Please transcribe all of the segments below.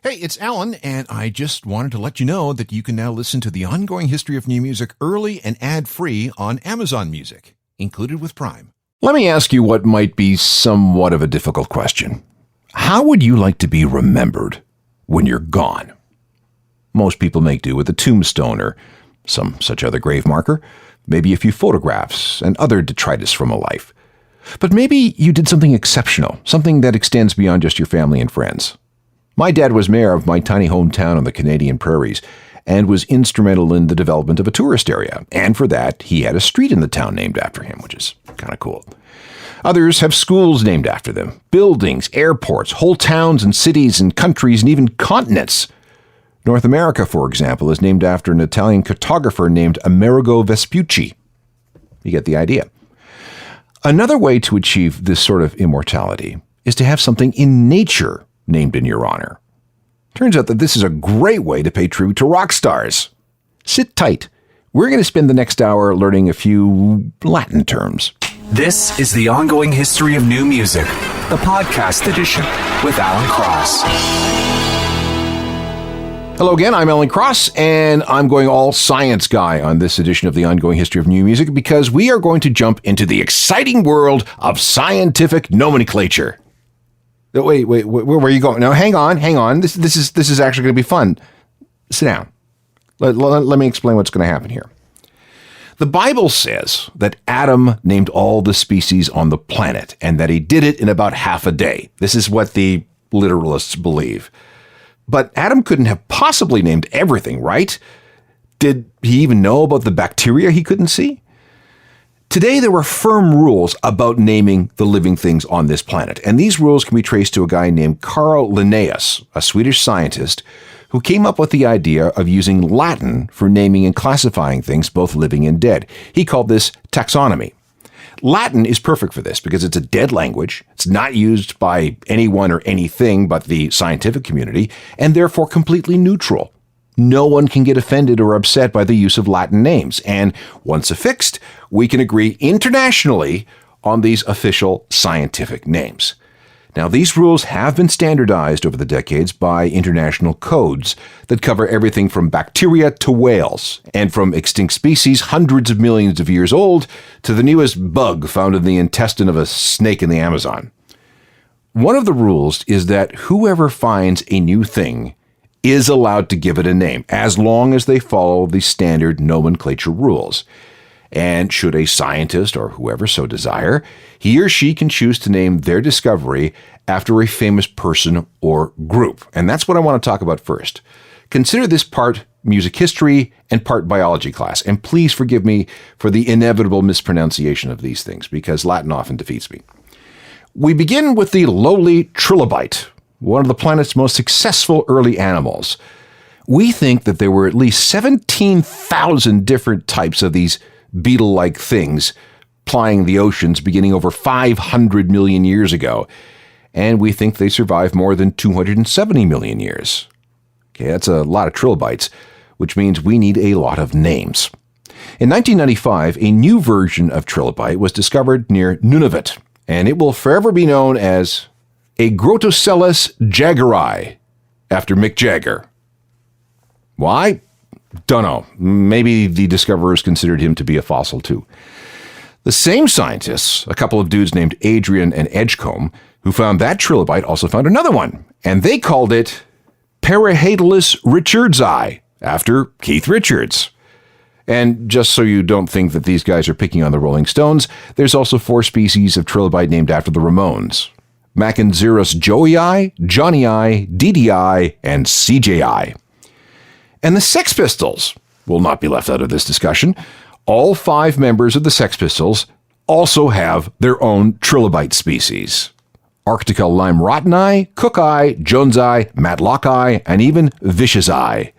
Hey, it's Alan, and I just wanted to let you know that you can now listen to the ongoing history of new music early and ad-free on Amazon Music, included with Prime. Let me ask you what might be somewhat of a difficult question. How would you like to be remembered when you're gone? Most people make do with a tombstone or some such other grave marker, maybe a few photographs and other detritus from a life. But maybe you did something exceptional, something that extends beyond just your family and friends. My dad was mayor of my tiny hometown on the Canadian prairies and was instrumental in the development of a tourist area. And for that, he had a street in the town named after him, which is kind of cool. Others have schools named after them, buildings, airports, whole towns and cities and countries and even continents. North America, for example, is named after an Italian cartographer named Amerigo Vespucci. You get the idea. Another way to achieve this sort of immortality is to have something in nature named in your honor. Turns out that this is a great way to pay tribute to rock stars. Sit tight. We're going to spend the next hour learning a few Latin terms. This is the Ongoing History of New Music, the podcast edition with Alan Cross. Hello again, I'm Alan Cross, and I'm going all science guy on this edition of the Ongoing History of New Music because we are going to jump into the exciting world of scientific nomenclature. Wait, where are you going? No, hang on. This is actually going to be fun. Sit down. Let me explain what's going to happen here. The Bible says that Adam named all the species on the planet and that he did it in about half a day. This is what the literalists believe. But Adam couldn't have possibly named everything, right? Did he even know about the bacteria he couldn't see? Today, there were firm rules about naming the living things on this planet, and these rules can be traced to a guy named Carl Linnaeus, a Swedish scientist, who came up with the idea of using Latin for naming and classifying things both living and dead. He called this taxonomy. Latin is perfect for this because it's a dead language, it's not used by anyone or anything but the scientific community, and therefore completely neutral. No one can get offended or upset by the use of Latin names, and once affixed, we can agree internationally on these official scientific names. Now, these rules have been standardized over the decades by international codes that cover everything from bacteria to whales, and from extinct species hundreds of millions of years old to the newest bug found in the intestine of a snake in the Amazon. One of the rules is that whoever finds a new thing is allowed to give it a name, as long as they follow the standard nomenclature rules. And should a scientist or whoever so desire, he or she can choose to name their discovery after a famous person or group. And that's what I want to talk about first. Consider this part music history and part biology class. And please forgive me for the inevitable mispronunciation of these things, because Latin often defeats me. We begin with the lowly trilobite, one of the planet's most successful early animals. We think that there were at least 17,000 different types of these beetle-like things plying the oceans beginning over 500 million years ago, and we think they survived more than 270 million years. Okay, that's a lot of trilobites, which means we need a lot of names. In 1995, a new version of trilobite was discovered near Nunavut, and it will forever be known as a Grotocellus jaggeri, after Mick Jagger. Why? Don't know. Maybe the discoverers considered him to be a fossil too. The same scientists, a couple of dudes named Adrian and Edgecombe, who found that trilobite, also found another one, and they called it Parahedalus richardsi, after Keith Richards. And just so you don't think that these guys are picking on the Rolling Stones, there's also 4 species of trilobite named after the Ramones: Macanzurus joii, Johnny-I, Dee-Dee-I, and CJI. And the Sex Pistols will not be left out of this discussion. All 5 members of the Sex Pistols also have their own trilobite species: Arctica limerotini, Cooki, Jonesi, Matlocki, and even Viciousai.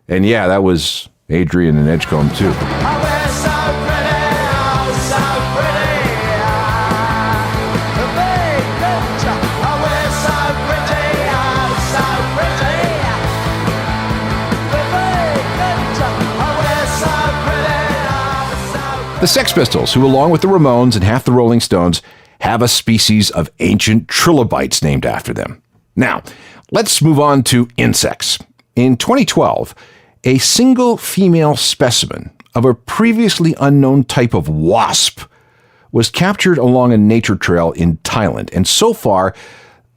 And yeah, that was Adrian and Edgecombe too. The Sex Pistols, who along with the Ramones and half the Rolling Stones, have a species of ancient trilobites named after them. Now, Let's move on to insects. In 2012, a single female specimen of a previously unknown type of wasp was captured along a nature trail in Thailand. And so far,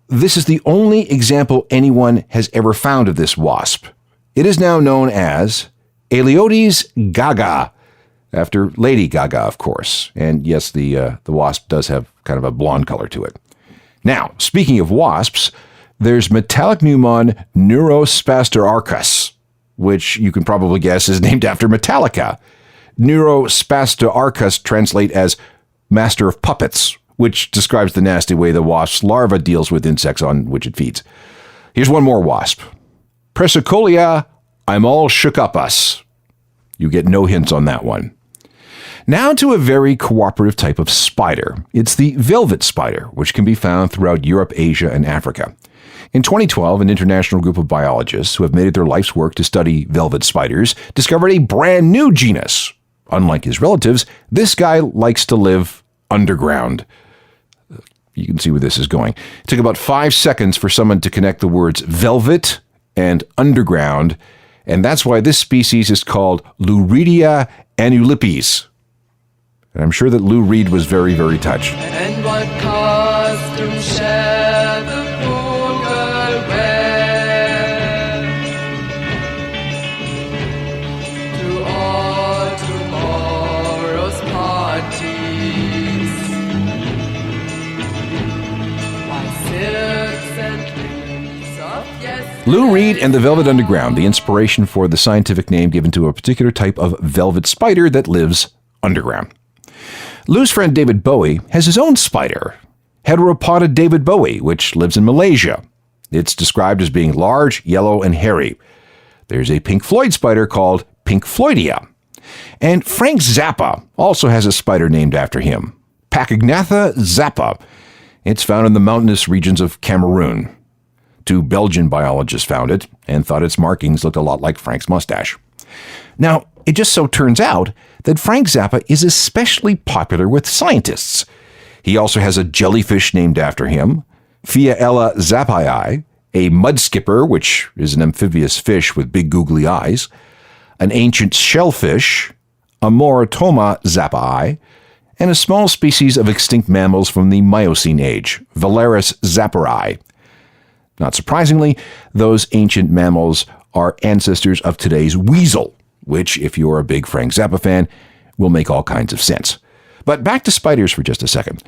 this is the only example anyone has ever found of this wasp. It is now known as Aeoliotes gaga, after Lady Gaga, of course. And yes, the wasp does have kind of a blonde color to it. Now, speaking of wasps, there's metallic pneumon Neurospastorarchus, which you can probably guess is named after Metallica. Neurospastorarchus translate as master of puppets, which describes the nasty way the wasp's larva deals with insects on which it feeds. Here's one more wasp. Persicolia, I'm all shook up us. You get no hints on that one. Now to a very cooperative type of spider. It's the velvet spider, which can be found throughout Europe, Asia, and Africa. In 2012, an international group of biologists who have made it their life's work to study velvet spiders discovered a brand new genus. Unlike his relatives, this guy likes to live underground. You can see where this is going. It took about 5 seconds for someone to connect the words velvet and underground, and that's why this species is called Luridia anulipes. And I'm sure that Lou Reed was very, very touched. And what costume shall the poor girl wear to all tomorrow's parties? Why silks and linens of yesterday. Lou Reed and the Velvet Underground, the inspiration for the scientific name given to a particular type of velvet spider that lives underground. Lou's friend David Bowie has his own spider, Heteropoda David Bowie, which lives in Malaysia. It's described as being large, yellow, and hairy. There's a Pink Floyd spider called Pink Floydia. And Frank Zappa also has a spider named after him, Pachygnatha zappa. It's found in the mountainous regions of Cameroon. 2 Belgian biologists found it and thought its markings looked a lot like Frank's mustache. Now, it just so turns out that Frank Zappa is especially popular with scientists. He also has a jellyfish named after him, Phaeella zappii, a mud skipper, which is an amphibious fish with big googly eyes, an ancient shellfish, Amoratoma zappii, and a small species of extinct mammals from the Miocene age, Valeris zapperi. Not surprisingly, those ancient mammals are ancestors of today's weasel, which, if you're a big Frank Zappa fan, will make all kinds of sense. But back to spiders for just a second.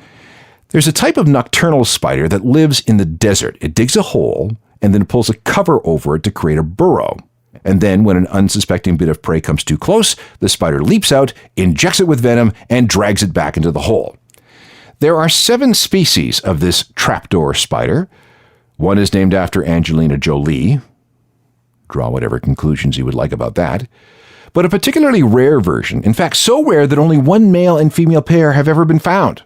There's a type of nocturnal spider that lives in the desert. It digs a hole and then pulls a cover over it to create a burrow. And then when an unsuspecting bit of prey comes too close, the spider leaps out, injects it with venom, and drags it back into the hole. There are 7 species of this trapdoor spider. One is named after Angelina Jolie. Draw whatever conclusions you would like about that. But a particularly rare version, in fact so rare that only 1 male and female pair have ever been found.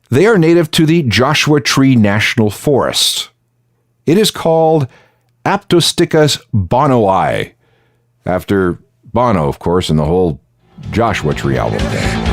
They are native to the Joshua Tree National Forest. It is called Aptosticus bonoi, after Bono, of course, and the whole Joshua Tree album thing.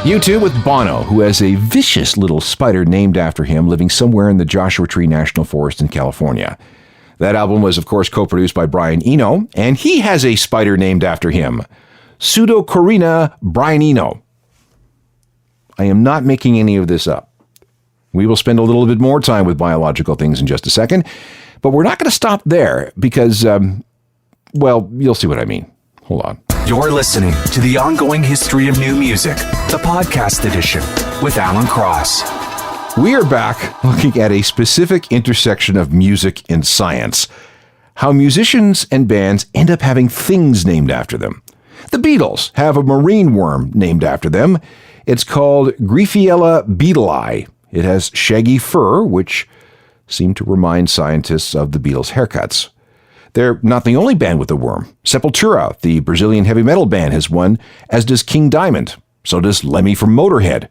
U2 with Bono, who has a vicious little spider named after him living somewhere in the Joshua Tree National Forest in California. That album was, of course, co-produced by Brian Eno, and he has a spider named after him, Pseudocorina Brian Eno. I am not making any of this up. We will spend a little bit more time with biological things in just a second, but we're not going to stop there because, well, you'll see what I mean. Hold on. You're listening to The Ongoing History of New Music, the podcast edition with Alan Cross. We are back looking at a specific intersection of music and science. How musicians and bands end up having things named after them. The Beatles have a marine worm named after them. It's called Gryphaella beetlei. It has shaggy fur, which seem to remind scientists of the Beatles' haircuts. They're not the only band with a worm. Sepultura, the Brazilian heavy metal band, has one, as does King Diamond. So does Lemmy from Motorhead.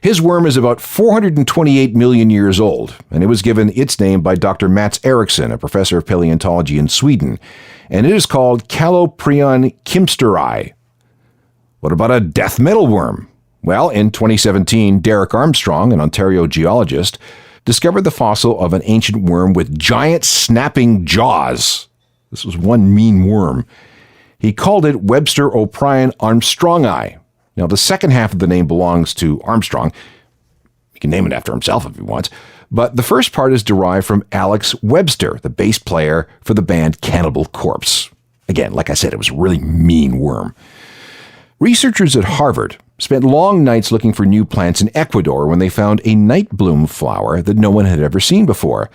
His worm is about 428 million years old, and it was given its name by Dr. Mats Eriksson, a professor of paleontology in Sweden, and it is called Calloprion kimsteri. What about a death metal worm? Well, in 2017, Derek Armstrong, an Ontario geologist, discovered the fossil of an ancient worm with giant snapping jaws. This was one mean worm. He called it Webster O'Brien Armstrongi. Now, the second half of the name belongs to Armstrong. He can name it after himself if he wants. But the first part is derived from Alex Webster, the bass player for the band Cannibal Corpse. Again, like I said, it was a really mean worm. Researchers at Harvard spent long nights looking for new plants in Ecuador when they found a night bloom flower that no one had ever seen before.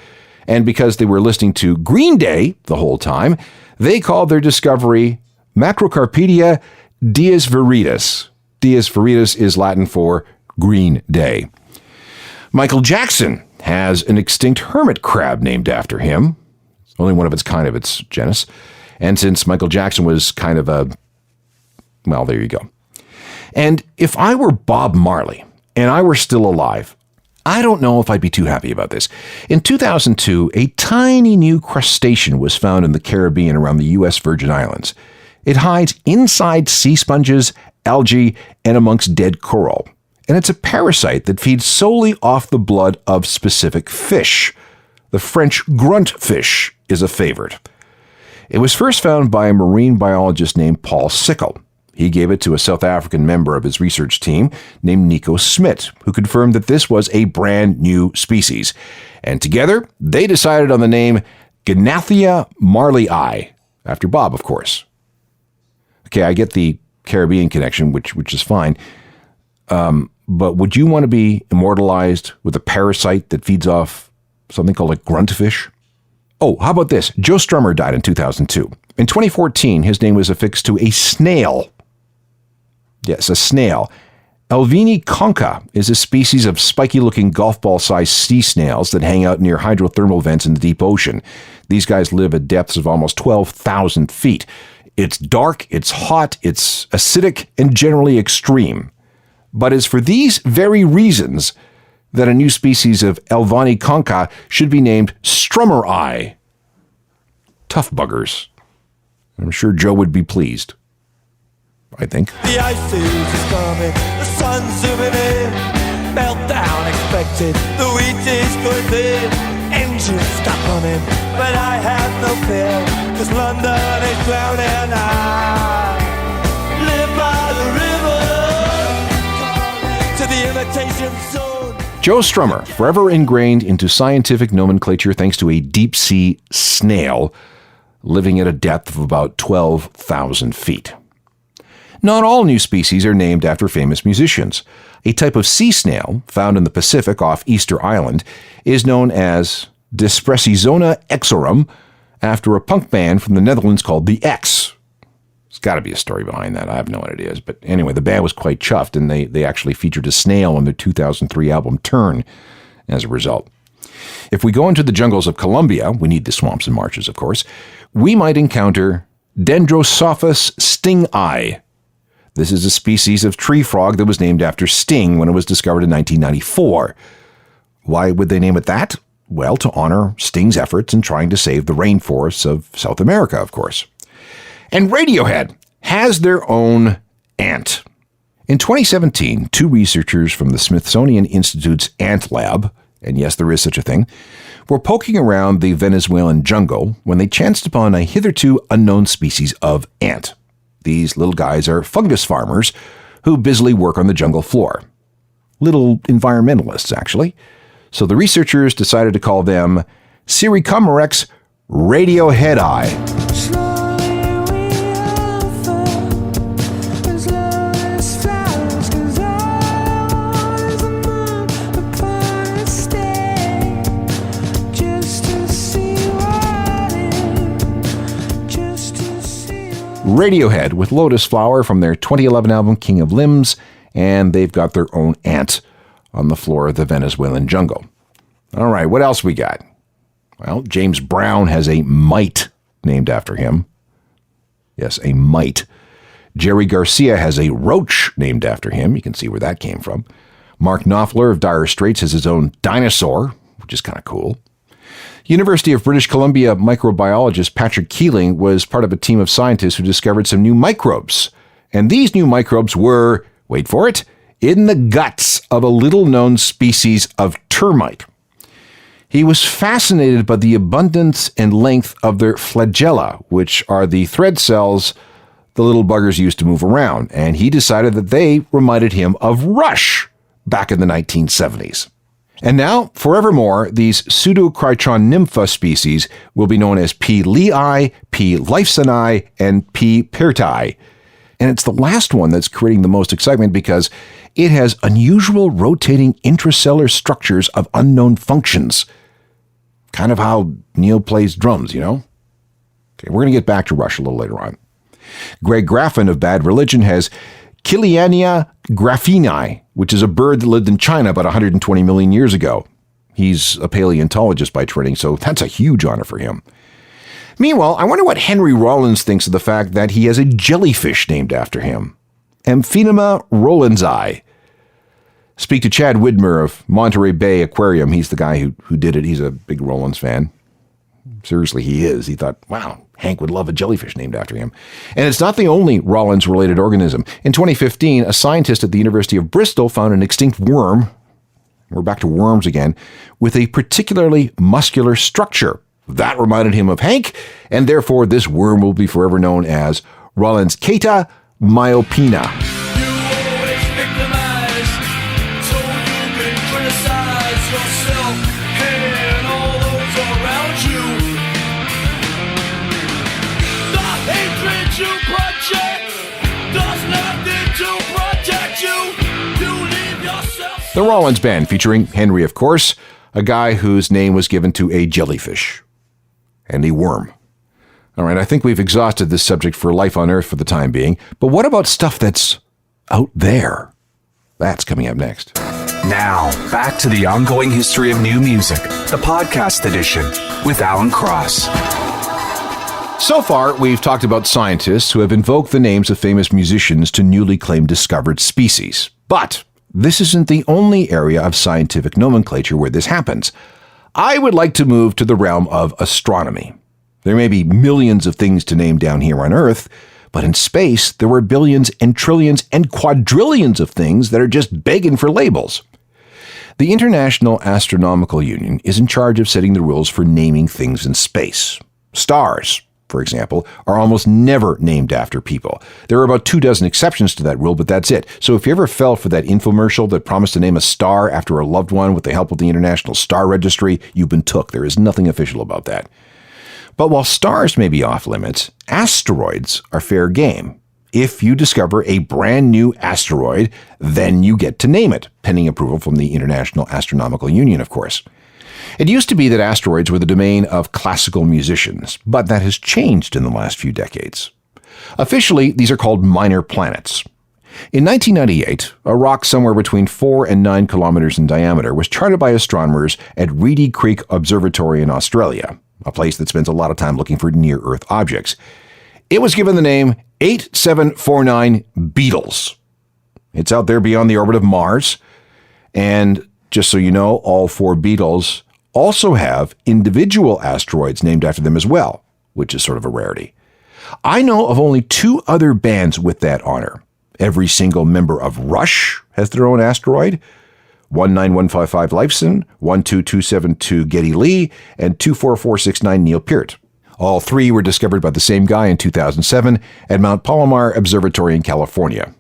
And because they were listening to Green Day the whole time, they called their discovery Macrocarpedia dies viridis. Dies viridis is Latin for Green Day. Michael Jackson has an extinct hermit crab named after him. It's only one of its kind of its genus. And since Michael Jackson was kind of a... well, there you go. And if I were Bob Marley and I were still alive, I don't know if I'd be too happy about this. In 2002, a tiny new crustacean was found in the Caribbean around the U.S. Virgin Islands. It hides inside sea sponges, algae, and amongst dead coral. And it's a parasite that feeds solely off the blood of specific fish. The French grunt fish is a favorite. It was first found by a marine biologist named Paul Sickle. He gave it to a South African member of his research team named Nico Smit, who confirmed that this was a brand new species. And together, they decided on the name Gnathia marleyi, after Bob, of course. Okay, I get the Caribbean connection, which is fine. But would you want to be immortalized with a parasite that feeds off something called a gruntfish? Oh, how about this? Joe Strummer died in 2002. In 2014, his name was affixed to a snail. Yes, a snail. Elvini concha is a species of spiky-looking golf ball-sized sea snails that hang out near hydrothermal vents in the deep ocean. These guys live at depths of almost 12,000 feet. It's dark, it's hot, it's acidic, and generally extreme. But it's for these very reasons that a new species of Elvini concha should be named Strummeri. Tough buggers. I'm sure Joe would be pleased. I think. The ice age is coming, the sun's zooming in, meltdown expected, the wheat is going thin, engines stop running, but I have no fear, cause London is drowning. I live by the river, to the imitation zone. Joe Strummer, forever ingrained into scientific nomenclature thanks to a deep-sea snail living at a depth of about 12,000 feet. Not all new species are named after famous musicians. A type of sea snail found in the Pacific off Easter Island is known as Disprezizona exorum, after a punk band from the Netherlands called The X. There's got to be a story behind that. I have no idea what it is. But anyway, the band was quite chuffed, and they actually featured a snail on their 2003 album Turn as a result. If we go into the jungles of Colombia, we need the swamps and marshes, of course, we might encounter Dendrosophus stingi. This is a species of tree frog that was named after Sting when it was discovered in 1994. Why would they name it that? Well, to honor Sting's efforts in trying to save the rainforests of South America, of course. And Radiohead has their own ant. In 2017, two researchers from the Smithsonian Institute's Ant Lab, and yes, there is such a thing, were poking around the Venezuelan jungle when they chanced upon a hitherto unknown species of ant. These little guys are fungus farmers who busily work on the jungle floor. Little environmentalists, actually. So the researchers decided to call them Siricomerex radioheadi. Radiohead with Lotus Flower from their 2011 album King of Limbs, and they've got their own ant on the floor of the Venezuelan jungle. All right, what else we got? Well, James Brown has a mite named after him. Yes, a mite. Jerry Garcia has a roach named after him. You can see where that came from. Mark Knopfler of Dire Straits has his own dinosaur, which is kind of cool. University of British Columbia microbiologist Patrick Keeling was part of a team of scientists who discovered some new microbes. And these new microbes were, wait for it, in the guts of a little-known species of termite. He was fascinated by the abundance and length of their flagella, which are the thread cells the little buggers used to move around, and he decided that they reminded him of Rush back in the 1970s. And now, forevermore, these Pseudocrytron nympha species will be known as P. lea'i, P. lifesoni, and P. pyrtai. And it's the last one that's creating the most excitement because it has unusual rotating intracellular structures of unknown functions. Kind of how Neil plays drums, you know? Okay, we're going to get back to Rush a little later on. Greg Graffin of Bad Religion has Kiliania graphini, which is a bird that lived in China about 120 million years ago. He's a paleontologist by training, so that's a huge honor for him. Meanwhile, I wonder what Henry Rollins thinks of the fact that he has a jellyfish named after him. Amphinoma rollinsi. Speak to Chad Widmer of Monterey Bay Aquarium. He's the guy who did it. He's a big Rollins fan. Seriously, he is. He thought, wow, Hank would love a jellyfish named after him. And it's not the only Rollins-related organism. In 2015, a scientist at the University of Bristol found an extinct worm, we're back to worms again, with a particularly muscular structure. That reminded him of Hank, and therefore this worm will be forever known as Rollinskata myopina. The Rollins Band, featuring Henry, of course, a guy whose name was given to a jellyfish and a worm. All right, I think we've exhausted this subject for life on Earth for the time being, but what about stuff that's out there? That's coming up next. Now, back to the ongoing history of new music, the podcast edition with Alan Cross. So far, we've talked about scientists who have invoked the names of famous musicians to newly claimed discovered species. But this isn't the only area of scientific nomenclature where this happens. I would like to move to the realm of astronomy. There may be millions of things to name down here on Earth, but in space, there were billions and trillions and quadrillions of things that are just begging for labels. The International Astronomical Union is in charge of setting the rules for naming things in space. Stars, for example, are almost never named after people. There are about 24 exceptions to that rule, but that's it. So if you ever fell for that infomercial that promised to name a star after a loved one with the help of the International Star Registry, you've been took. There is nothing official about that. But while stars may be off limits, asteroids are fair game. If you discover a brand new asteroid, then you get to name it, pending approval from the International Astronomical Union, of course. It used to be that asteroids were the domain of classical musicians, but that has changed in the last few decades. Officially, these are called minor planets. In 1998, a rock somewhere between 4 and 9 kilometers in diameter was charted by astronomers at Reedy Creek Observatory in Australia, a place that spends a lot of time looking for near-Earth objects. It was given the name 8749 Beetles. It's out there beyond the orbit of Mars, and just so you know, all 4 Beetles also have individual asteroids named after them as well, which is sort of a rarity. I know of only 2 other bands with that honor. Every single member of Rush has their own asteroid. 19155 Lifeson, 12272 Geddy Lee, and 24469 Neil Peart. All 3 were discovered by the same guy in 2007 at Mount Palomar Observatory in California.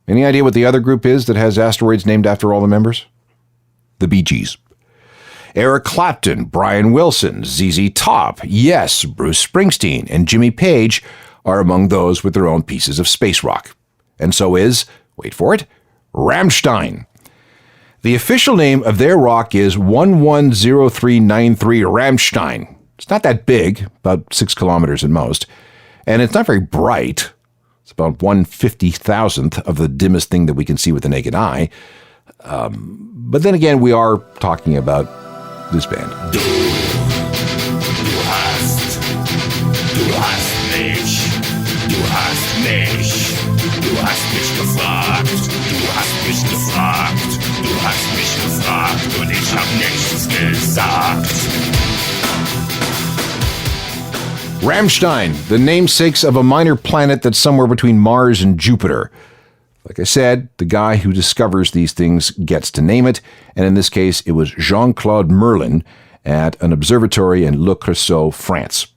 Any idea what the other group is that has asteroids named after all the members? The Bee Gees. Eric Clapton, Brian Wilson, ZZ Top, yes, Bruce Springsteen, and Jimmy Page are among those with their own pieces of space rock. And so is, wait for it, Rammstein. The official name of their rock is 110393 Rammstein. It's not that big, about 6 kilometers at most, and it's not very bright. It's about 1/50,000th of the dimmest thing that we can see with the naked eye. But then again, we are talking about this band. Du hast mich, Du hast mich gefragt, du hast mich gefragt, du hast mich gefragt und ich hab nichts gesagt. Rammstein, the namesakes of a minor planet that's somewhere between Mars and Jupiter. Like I said, the guy who discovers these things gets to name it, and in this case, it was Jean-Claude Merlin at an observatory in Le Creusot, France.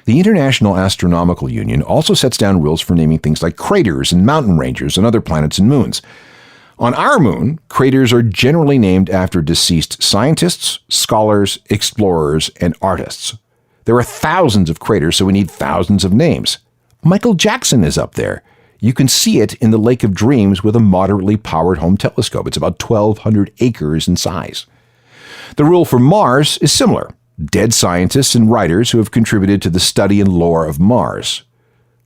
The International Astronomical Union also sets down rules for naming things like craters and mountain ranges and other planets and moons. On our moon, craters are generally named after deceased scientists, scholars, explorers, and artists. There are thousands of craters, so we need thousands of names. Michael Jackson is up there. You can see it in the Lake of Dreams with a moderately powered home telescope. It's about 1,200 acres in size. The rule for Mars is similar. Dead scientists and writers who have contributed to the study and lore of Mars.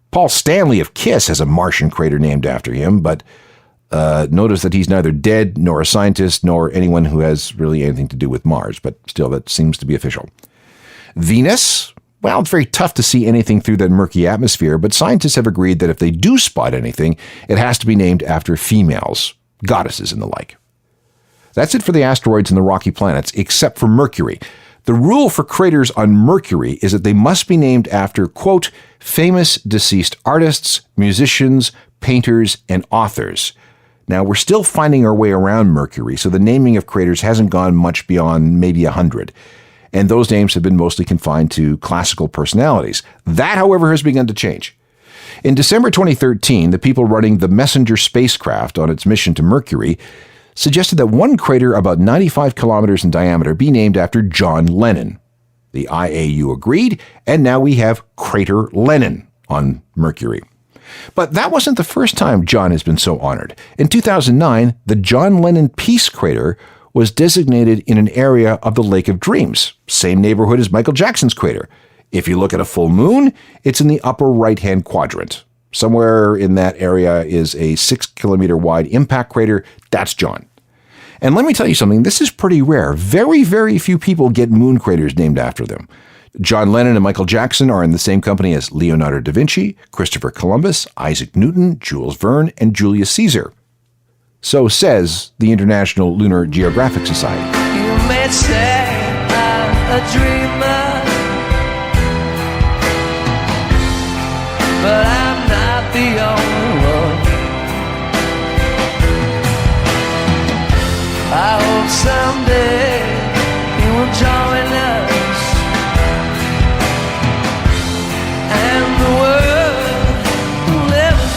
Paul Stanley of Kiss has a Martian crater named after him, but notice that he's neither dead nor a scientist nor anyone who has really anything to do with Mars, but still that seems to be official. Venus, well, it's very tough to see anything through that murky atmosphere, but scientists have agreed that if they do spot anything, it has to be named after females, goddesses and the like. That's it for the asteroids and the rocky planets, except for Mercury. The rule for craters on Mercury is that they must be named after, quote, famous deceased artists, musicians, painters, and authors. Now, we're still finding our way around Mercury, so the naming of craters hasn't gone much beyond maybe 100. And those names have been mostly confined to classical personalities. That, however, has begun to change. In December 2013, the people running the Messenger spacecraft on its mission to Mercury suggested that one crater about 95 kilometers in diameter be named after John Lennon. The IAU agreed, and now we have Crater Lennon on Mercury. But that wasn't the first time John has been so honored. In 2009, the John Lennon Peace Crater was designated in an area of the Lake of Dreams, same neighborhood as Michael Jackson's crater. If you look at a full moon, it's in the upper right-hand quadrant. Somewhere in that area is a 6-kilometer wide impact crater. That's John. And let me tell you something, this is pretty rare. Very, very few people get moon craters named after them. John Lennon and Michael Jackson are in the same company as Leonardo da Vinci, Christopher Columbus, Isaac Newton, Jules Verne, and Julius Caesar. So says the International Lunar Geographic Society. You may say I'm a dreamer, but I'm not the only one. I hope someday you will join us, and the world will live as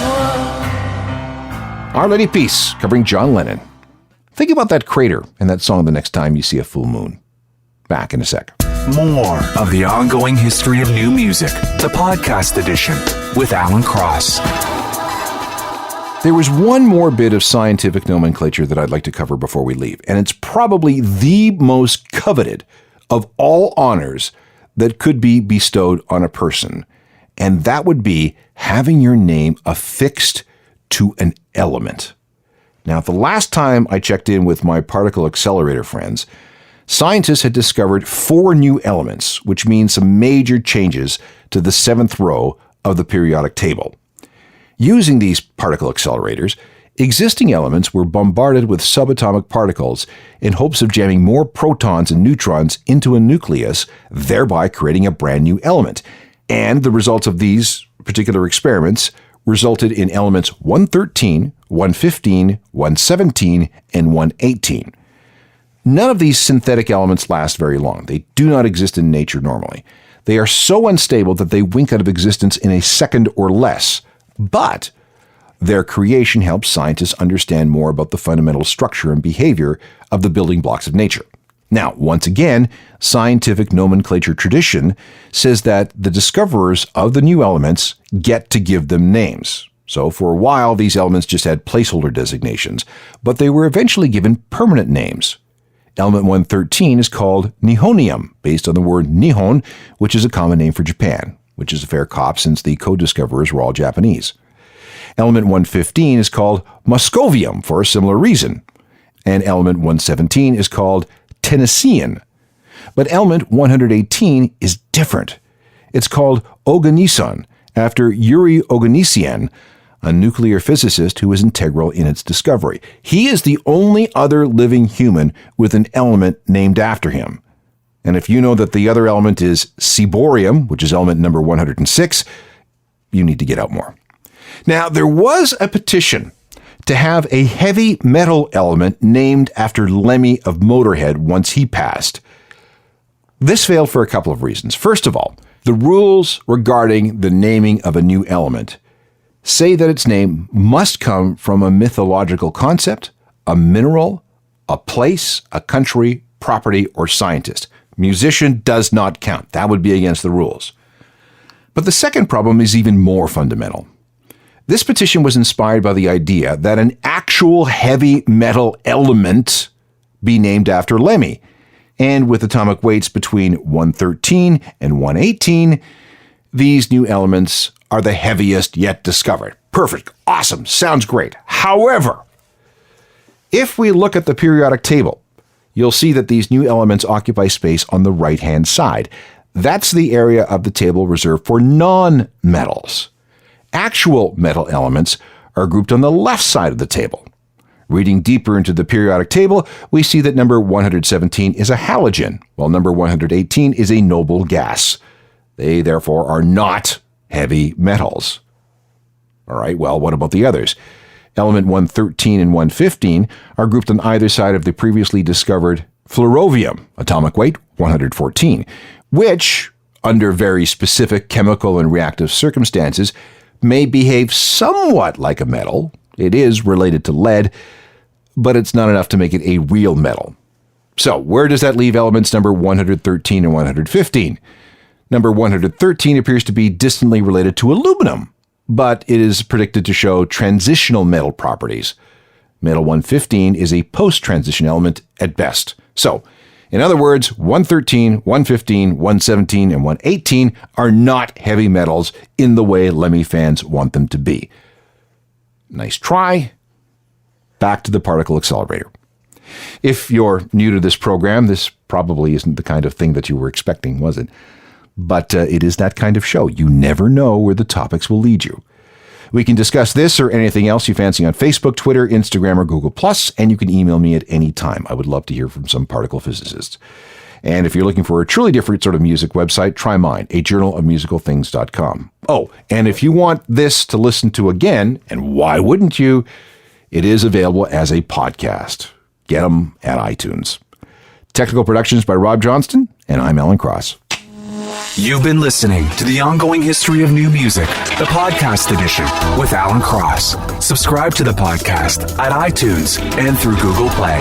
one. Our Lady Peace, covering John Lennon. Think about that crater and that song the next time you see a full moon. Back in a sec. More of the ongoing history of new music, the podcast edition with Alan Cross. There was one more bit of scientific nomenclature that I'd like to cover before we leave, and it's probably the most coveted of all honors that could be bestowed on a person, and that would be having your name affixed to an element. Now, the last time I checked in with my particle accelerator friends, scientists had discovered 4 new elements, which means some major changes to the 7th row of the periodic table. Using these particle accelerators, existing elements were bombarded with subatomic particles in hopes of jamming more protons and neutrons into a nucleus, thereby creating a brand new element. And the results of these particular experiments resulted in elements 113, 115, 117, and 118. None of these synthetic elements last very long. They do not exist in nature normally. They are so unstable that they wink out of existence in a second or less. But their creation helps scientists understand more about the fundamental structure and behavior of the building blocks of nature. Now, once again, scientific nomenclature tradition says that the discoverers of the new elements get to give them names. So for a while, these elements just had placeholder designations, but they were eventually given permanent names. Element 113 is called nihonium, based on the word Nihon, which is a common name for Japan, which is a fair cop since the co-discoverers were all Japanese. Element 115 is called moscovium for a similar reason, and element 117 is called Tennessean. But element 118 is different. It's called Oganesson, after Yuri Oganessian, a nuclear physicist who was integral in its discovery. He is the only other living human with an element named after him. And if you know that the other element is ciborium, which is element number 106, you need to get out more. Now, there was a petition to have a heavy metal element named after Lemmy of Motorhead once he passed. This failed for a couple of reasons. First of all, the rules regarding the naming of a new element say that its name must come from a mythological concept, a mineral, a place, a country, property, or scientist. Musician does not count. That would be against the rules. But the second problem is even more fundamental. This petition was inspired by the idea that an actual heavy metal element be named after Lemmy. And with atomic weights between 113 and 118, these new elements are the heaviest yet discovered. Perfect. Awesome. Sounds great. However, if we look at the periodic table, you'll see that these new elements occupy space on the right-hand side. That's the area of the table reserved for non-metals. Actual metal elements are grouped on the left side of the table. Reading deeper into the periodic table, we see that number 117 is a halogen, while number 118 is a noble gas. They, therefore, are not heavy metals. All right, well, what about the others? Element 113 and 115 are grouped on either side of the previously discovered fluorovium, atomic weight 114, which, under very specific chemical and reactive circumstances, may behave somewhat like a metal. It is related to lead, but it's not enough to make it a real metal. So, where does that leave elements number 113 and 115? Number 113 appears to be distantly related to aluminum, but it is predicted to show transitional metal properties. Metal 115 is a post-transition element at best. So, in other words, 113, 115, 117, and 118 are not heavy metals in the way Lemmy fans want them to be. Nice try. Back to the particle accelerator. If you're new to this program, this probably isn't the kind of thing that you were expecting, was it? But it is that kind of show. You never know where the topics will lead you. We can discuss this or anything else you fancy on Facebook, Twitter, Instagram, or Google+, and you can email me at any time. I would love to hear from some particle physicists. And if you're looking for a truly different sort of music website, try mine, a journalofmusicalthings.com. Oh, and if you want this to listen to again, and why wouldn't you, it is available as a podcast. Get them at iTunes. Technical productions by Rob Johnston, and I'm Alan Cross. You've been listening to The Ongoing History of New Music, the podcast edition with Alan Cross. Subscribe to the podcast at iTunes and through Google Play.